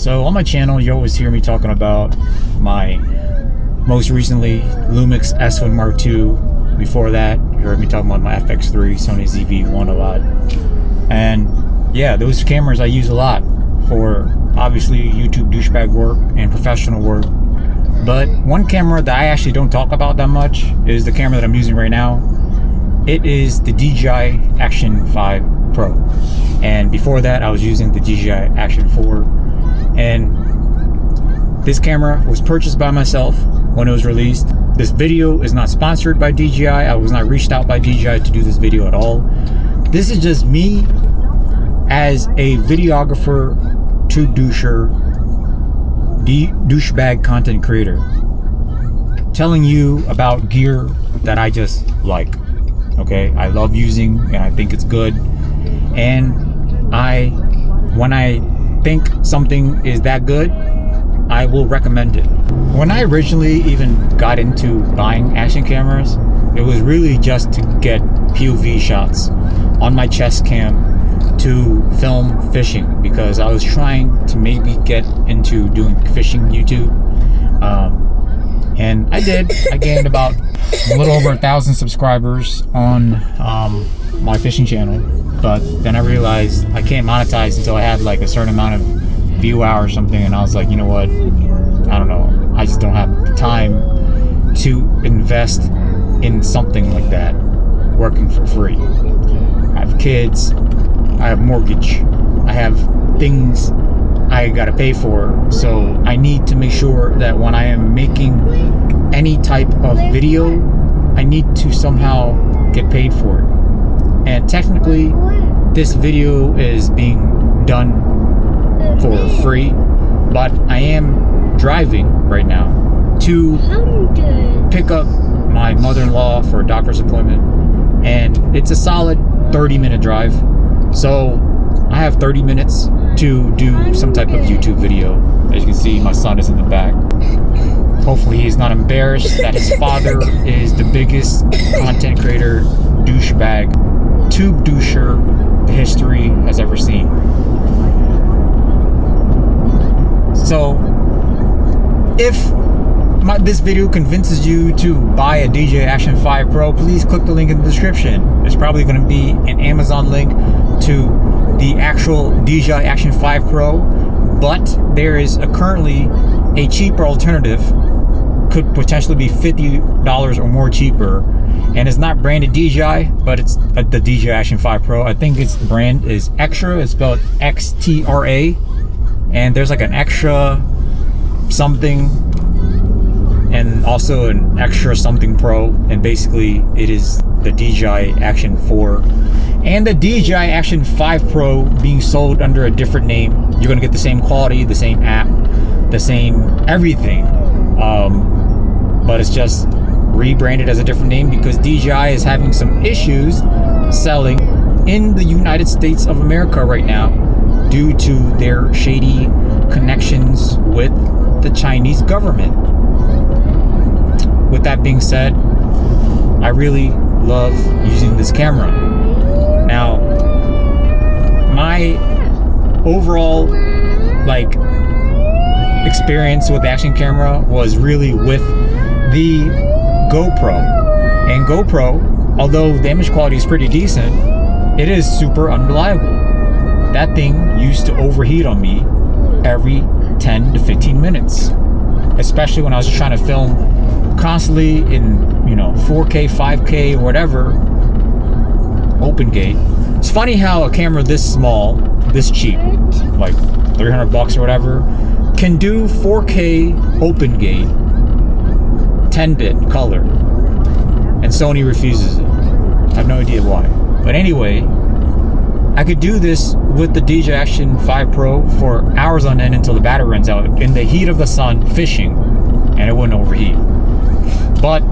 So on my channel, you always hear me talking about my most recently Lumix S1II. Before that, you heard me talking about my FX3, Sony ZV-1 a lot. And yeah, those cameras I use a lot for obviously YouTube douchebag work and professional work. But one camera that I actually don't talk about that much is the camera that I'm using right now. It is the DJI Action 5 Pro. And before that, I was using the DJI Action 4. And this camera was purchased by myself when it was released. This video is not sponsored by DJI. I was not reached out by DJI to do this video at all. This is just me as a videographer, tube doucher, douchebag content creator, telling you about gear that I just like. Okay, I love using and I think it's good. And when I think something is that good, I will recommend it. When I originally even got into buying action cameras, it was really just to get POV shots on my chest cam to film fishing, because I was trying to maybe get into doing fishing YouTube. And I did. I gained about a little over 1,000 subscribers on my fishing channel, but then I realized I can't monetize until I had like a certain amount of view hours or something, and I was like, you know what, I don't know, I just don't have the time to invest in something like that, working for free. I have kids, I have mortgage, I have things I gotta pay for, so I need to make sure that when I am making any type of video, I need to somehow get paid for it. And technically, this video is being done for free, but I am driving right now to pick up my mother-in-law for a doctor's appointment, and it's a solid 30-minute drive. So I have 30 minutes to do some type of YouTube video. As you can see, my son is in the back. Hopefully he's not embarrassed that his father is the biggest content creator, douchebag, tube doucher history has ever seen. So if this video convinces you to buy a DJI Action 5 Pro, please click the link in the description. There's probably going to be an Amazon link to the actual DJI Action 5 Pro, but there is currently a cheaper alternative, could potentially be $50 or more cheaper, and it's not branded DJI, but it's the DJI Action 5 Pro. I think its brand is XTRA. It's spelled XTRA, and there's like an extra something and also an extra something Pro, and basically it is the DJI Action 4 and the DJI Action 5 Pro being sold under a different name. You're gonna get the same quality, the same app, the same everything, but it's just rebranded as a different name because DJI is having some issues selling in the United States of America right now due to their shady connections with the Chinese government. With that being said, I really love using this camera. Now, my overall experience with the action camera was really with the GoPro. And GoPro, although the image quality is pretty decent, it is super unreliable. That thing used to overheat on me every 10 to 15 minutes, especially when I was trying to film constantly in 4K, 5K, or whatever, open gate. It's funny how a camera this small, this cheap, like $300 or whatever, can do 4K open gate 10-bit color, and Sony refuses it. I have no idea why, but anyway, I could do this with the DJI Action 5 Pro for hours on end until the battery runs out in the heat of the sun fishing, and it wouldn't overheat. But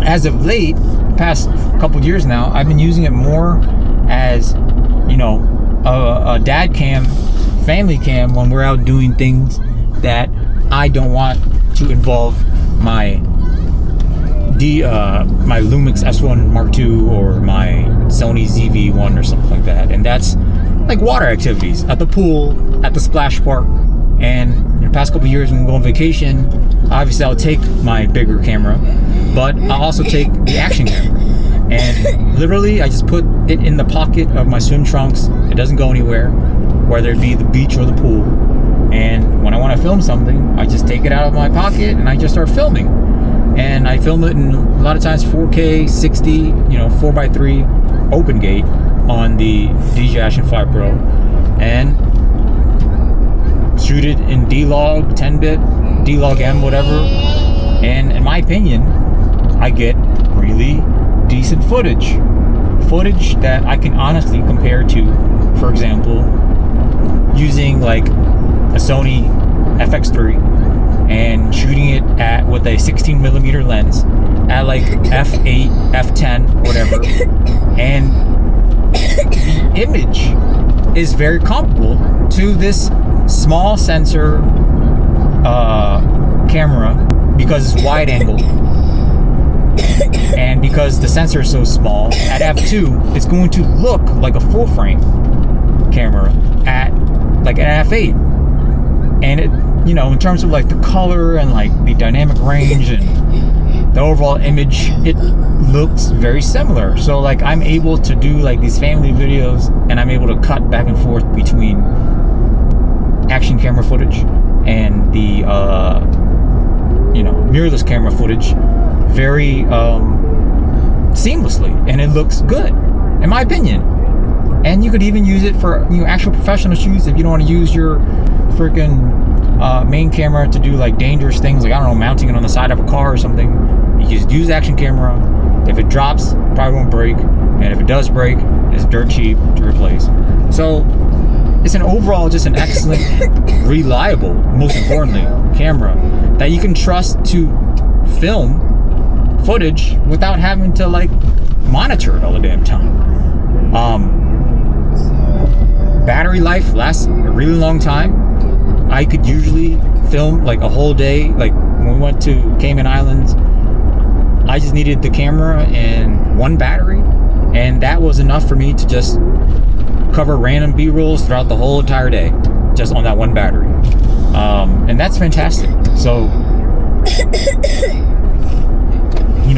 as of late, past couple of years now, I've been using it more as a dad cam, family cam, when we're out doing things that I don't want to involve my my Lumix S1 Mark II or my Sony ZV-1 or something like that. And that's like water activities at the pool, at the splash park. And in the past couple of years when we go on vacation, obviously I'll take my bigger camera, but I'll also take the action camera. And literally I just put it in the pocket of my swim trunks. It doesn't go anywhere, whether it be the beach or the pool. And when I want to film something, I just take it out of my pocket and I just start filming. And I film it in a lot of times 4K, 60, 4x3 open gate on the DJI Action 5 Pro, and shoot it in D-Log, 10-bit, D-Log-M, whatever. And in my opinion, I get really decent footage that I can honestly compare to, for example, using like a Sony FX3 and shooting it with a 16mm lens at like f8, f10, whatever, and the image is very comparable to this small sensor camera because it's wide angle. And because the sensor is so small, at f2, it's going to look like a full frame camera at like an f8. And it, in terms of like the color and like the dynamic range and the overall image, it looks very similar. So like I'm able to do like these family videos, and I'm able to cut back and forth between action camera footage and the mirrorless camera footage very seamlessly, and it looks good in my opinion. And you could even use it for actual professional shoots if you don't want to use your freaking main camera to do like dangerous things, like I don't know, mounting it on the side of a car or something. You just use the action camera. If it drops, it probably won't break, and if it does break, it's dirt cheap to replace. So it's an overall just an excellent, reliable, most importantly, camera that you can trust to film footage without having to like monitor it all the damn time. Battery life lasts a really long time. I could usually film like a whole day. Like when we went to Cayman Islands, I just needed the camera and one battery, and that was enough for me to just cover random B-rolls throughout the whole entire day, just on that one battery. And that's fantastic. So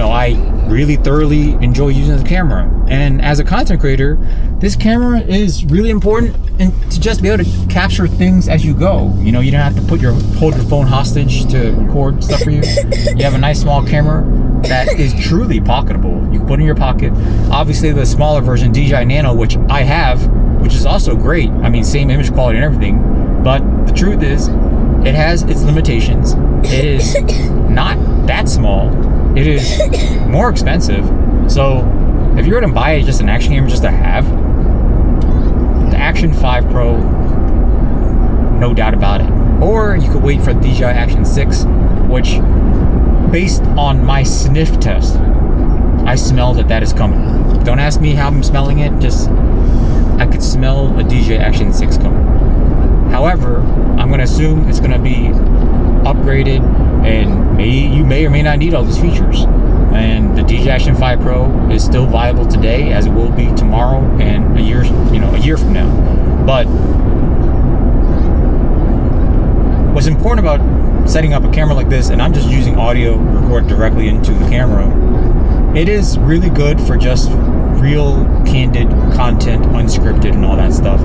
I really thoroughly enjoy using the camera. And as a content creator, this camera is really important, and to just be able to capture things as you go. You don't have to hold your phone hostage to record stuff for you. You have a nice small camera that is truly pocketable. You can put in your pocket. Obviously the smaller version, DJI Nano, which I have, which is also great. I mean, same image quality and everything. But the truth is, it has its limitations. It is not that small. It is more expensive. So if you were to buy just an action camera just to have, the Action 5 Pro, no doubt about it. Or you could wait for the DJI Action 6, which, based on my sniff test, I smell that is coming. Don't ask me how I'm smelling it, just I could smell a DJI Action 6 coming. However, I'm going to assume it's going to be upgraded, and you may or may not need all these features. And the DJI Action 5 Pro is still viable today, as it will be tomorrow and a year from now. But what's important about setting up a camera like this, and I'm just using audio record directly into the camera, it is really good for just real candid content, unscripted and all that stuff.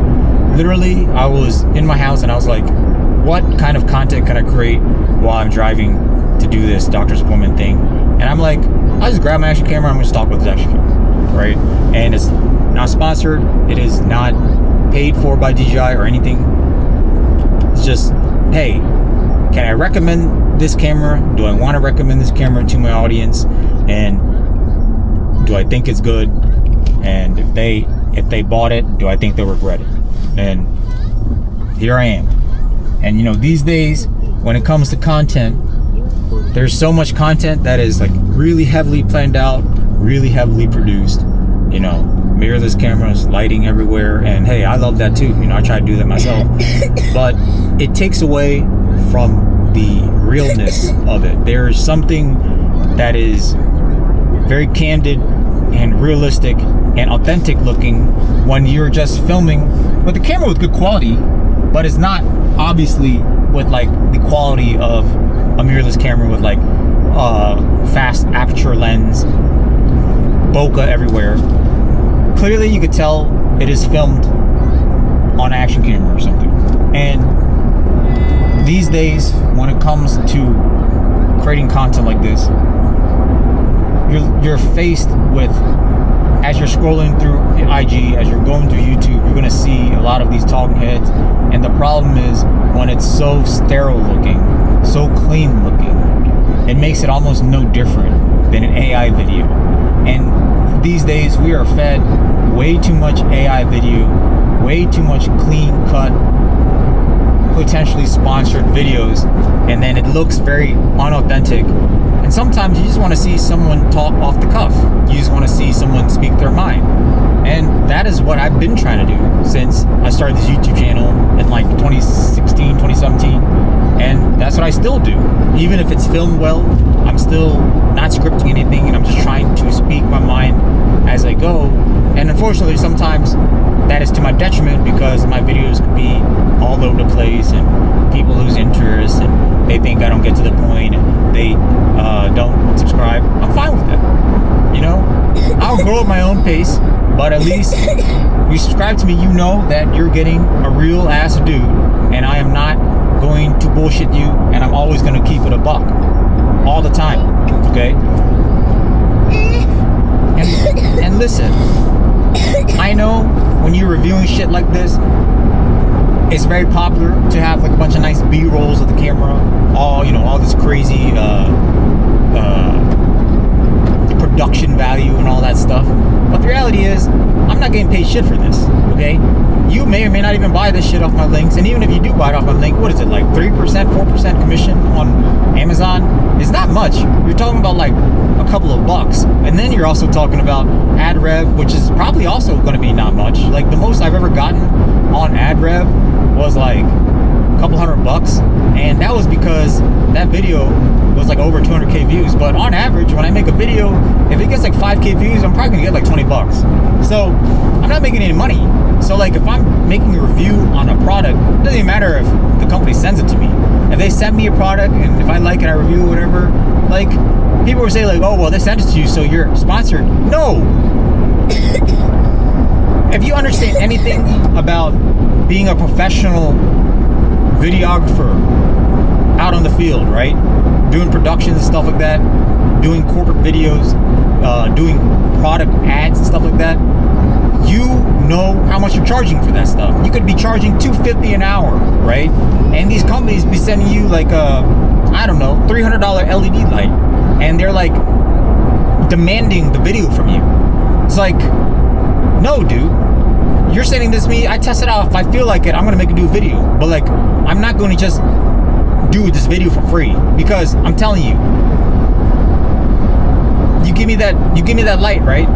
Literally, I was in my house and I was like, what kind of content can I create while I'm driving to do this doctor's appointment thing? And I'm like, I'll just grab my action camera, I'm gonna talk with this action camera, right? And it's not sponsored, it is not paid for by DJI or anything. It's just, hey, can I recommend this camera? Do I want to recommend this camera to my audience? And do I think it's good? And if they bought it, do I think they'll regret it? And here I am. And these days, when it comes to content, there's so much content that is like really heavily planned out, really heavily produced. Mirrorless cameras, lighting everywhere, and hey, I love that too. I try to do that myself. But it takes away from the realness of it. There is something that is very candid, and realistic and authentic looking when you're just filming with a camera with good quality, but it's not obviously with like the quality of a mirrorless camera with like fast aperture lens, bokeh everywhere. Clearly you could tell it is filmed on action camera or something. And these days, when it comes to creating content like this, you're faced with, as you're scrolling through IG, as you're going through YouTube, you're gonna see a lot of these talking heads. And the problem is when it's so sterile looking, so clean looking, it makes it almost no different than an AI video. And these days we are fed way too much AI video, way too much clean cut, potentially sponsored videos, and then it looks very unauthentic. And sometimes you just want to see someone talk off the cuff. You just want to see someone speak their mind. And that is what I've been trying to do since I started this YouTube channel in like 2016, 2017. And that's what I still do. Even if it's filmed well, I'm still not scripting anything, and I'm just trying to speak my mind as I go. And unfortunately, sometimes that is to my detriment because my videos could be all over the place and people lose interest and they think I don't get to the point and they don't subscribe. I'm fine with that. You know, I'll grow at my own pace, but at least you subscribe to me, you know that you're getting a real ass dude, and I am not going to bullshit you, and I'm always going to keep it a buck all the time. Okay? And listen, I know when you're reviewing shit like this, it's very popular to have like a bunch of nice B-rolls of the camera, all this crazy production value and all that stuff. But the reality is, I'm not getting paid shit for this, okay? You may or may not even buy this shit off my links, and even if you do buy it off my link, what is it, like 3%, 4% commission on Amazon? It's not much. You're talking about like a couple of bucks, and then you're also talking about ad rev, which is probably also going to be not much. Like the most I've ever gotten on ad rev was like a couple $100, and that was because that video was like over 200k views. But on average, when I make a video, if it gets like 5k views, I'm probably gonna get like $20. So I'm not making any money. So like if I'm making a review on a product, it doesn't even matter if the company sends it to me. If they send me a product and if I like it, I review it, whatever, like people will say like, oh well, they sent it to you, so you're sponsored. No. If you understand anything about being a professional videographer out on the field, right? Doing productions and stuff like that, doing corporate videos, doing product ads and stuff like that, you know how much you're charging for that stuff. You could be charging $250 an hour, right? And these companies be sending you like a, I don't know, $300 LED light, and they're like demanding the video from you. It's like, no, dude. You're sending this to me, I test it out. If I feel like it, I'm gonna make a new video. But like, I'm not gonna just do this video for free, because I'm telling you, you give me that light, right?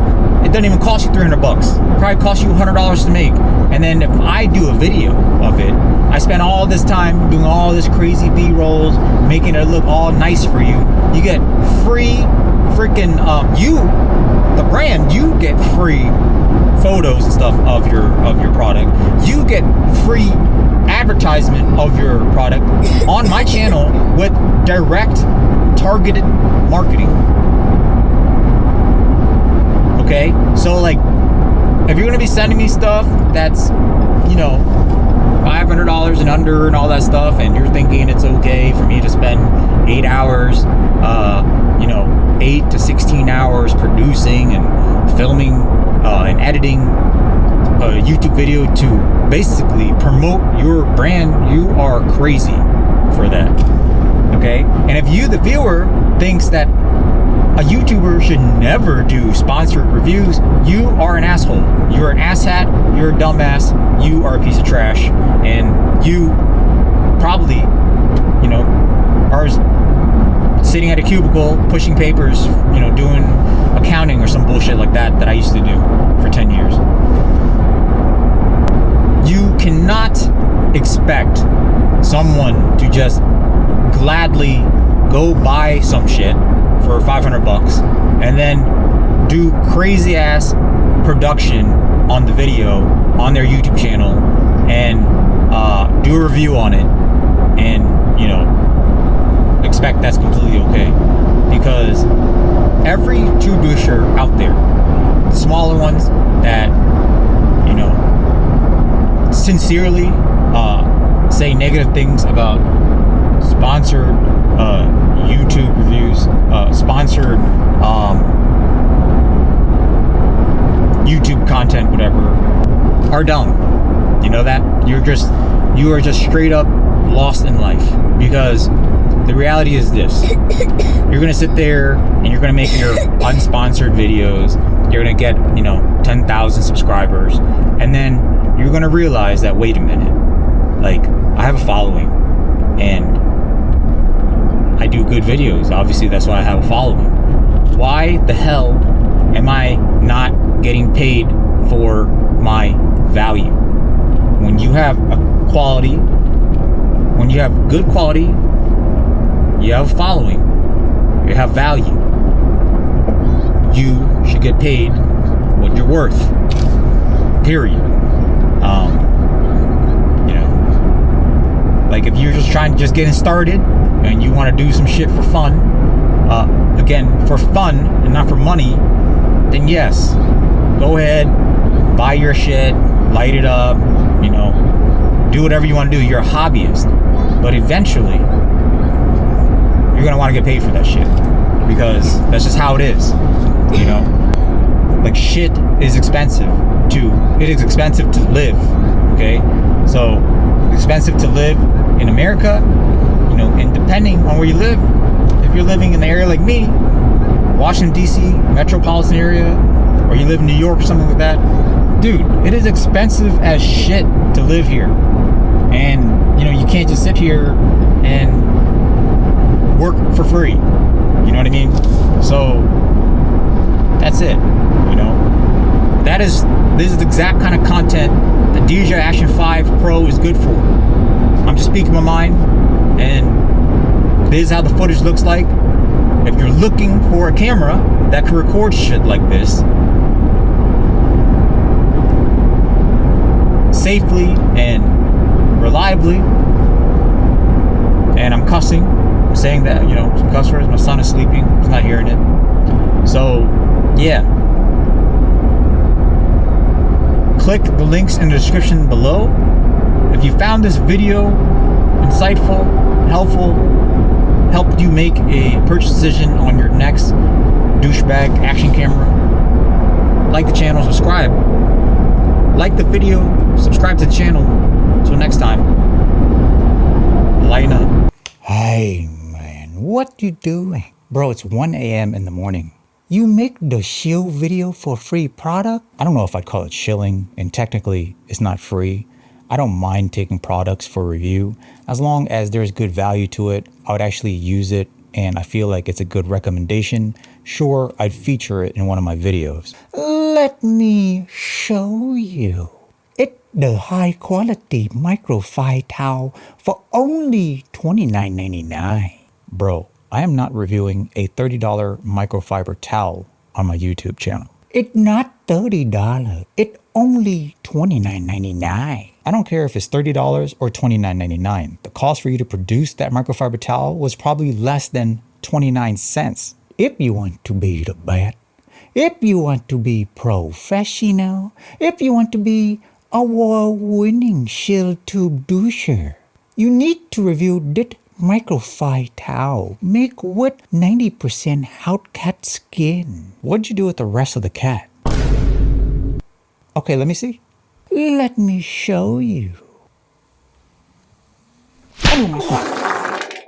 It doesn't even cost you $300. It probably costs you $100 to make. And then if I do a video of it, I spend all this time doing all this crazy B-rolls, making it look all nice for you. You get free freaking the brand, you get free photos and stuff of your product. You get free advertisement of your product on my channel with direct targeted marketing. Okay, so like if you're gonna be sending me stuff that's, you know, $500 and under and all that stuff, and you're thinking it's okay for me to spend 8 hours, 8 to 16 hours producing and filming and editing a YouTube video to basically promote your brand, you are crazy for that. Okay, and if you, the viewer, thinks that a YouTuber should never do sponsored reviews, you are an asshole. You're an asshat, you're a dumbass, you are a piece of trash, and you probably, are sitting at a cubicle pushing papers, doing accounting or some bullshit like that I used to do for 10 years. You cannot expect someone to just gladly go buy some shit for $500 and then do crazy ass production on the video on their YouTube channel and do a review on it, and you know, expect that's completely okay. Because every true doucher out there, smaller ones that, you know, sincerely say negative things about sponsored YouTube reviews, sponsored YouTube content, whatever, are dumb. You know that? You are just straight up lost in life. Because the reality is this: you're gonna sit there and you're gonna make your unsponsored videos. You're gonna get, you know, 10,000 subscribers, and then you're gonna realize that, wait a minute, like, I have a following and I do good videos. Obviously, that's why I have a following. Why the hell am I not getting paid for my value? When you have a quality, when you have good quality, you have a following, you have value, you should get paid what you're worth, period. You know, like, if you're just getting started and you want to do some shit for fun, again, for fun and not for money, then yes, go ahead, buy your shit, light it up, you know, do whatever you want to do. You're a hobbyist. But eventually, you're going to want to get paid for that shit. Because that's just how it is, you know? Like, shit is expensive it is expensive to live, okay? So, it's expensive to live in America, you know, and depending on where you live, if you're living in the area like me, Washington, D.C., metropolitan area, or you live in New York or something like that, dude, it is expensive as shit to live here. And, you know, you can't just sit here and work for free. You know what I mean? So, that's it, you know? This is the exact kind of content the DJI Action 5 Pro is good for. I'm just speaking my mind, and this is how the footage looks like. If you're looking for a camera that can record shit like this safely and reliably, and I'm cussing, I'm saying that, you know, some cuss words, my son is sleeping, he's not hearing it. So, yeah. Click the links in the description below. If you found this video insightful, helpful, helped you make a purchase decision on your next douchebag action camera, like the channel, subscribe. Like the video, subscribe to the channel. Until next time, lighten up. Hey man, what you doing? Bro, it's 1 a.m. in the morning. You make the shill video for free product? I don't know if I'd call it shilling, and technically it's not free. I don't mind taking products for review. As long as there's good value to it, I would actually use it, and I feel like it's a good recommendation. Sure, I'd feature it in one of my videos. Let me show you. It's the high quality microfiber towel for only $29.99. Bro, I am not reviewing a $30 microfiber towel on my YouTube channel. It's not $30. It's only $29.99. I don't care if it's $30 or $29.99. The cost for you to produce that microfiber towel was probably less than 29 cents. If you want to be the best, if you want to be professional, if you want to be award-winning shield tube doucher, you need to review this microfiber towel made with 90% hot cat skin. What'd you do with the rest of the cat? Okay, let me see. Let me show you. Oh my God.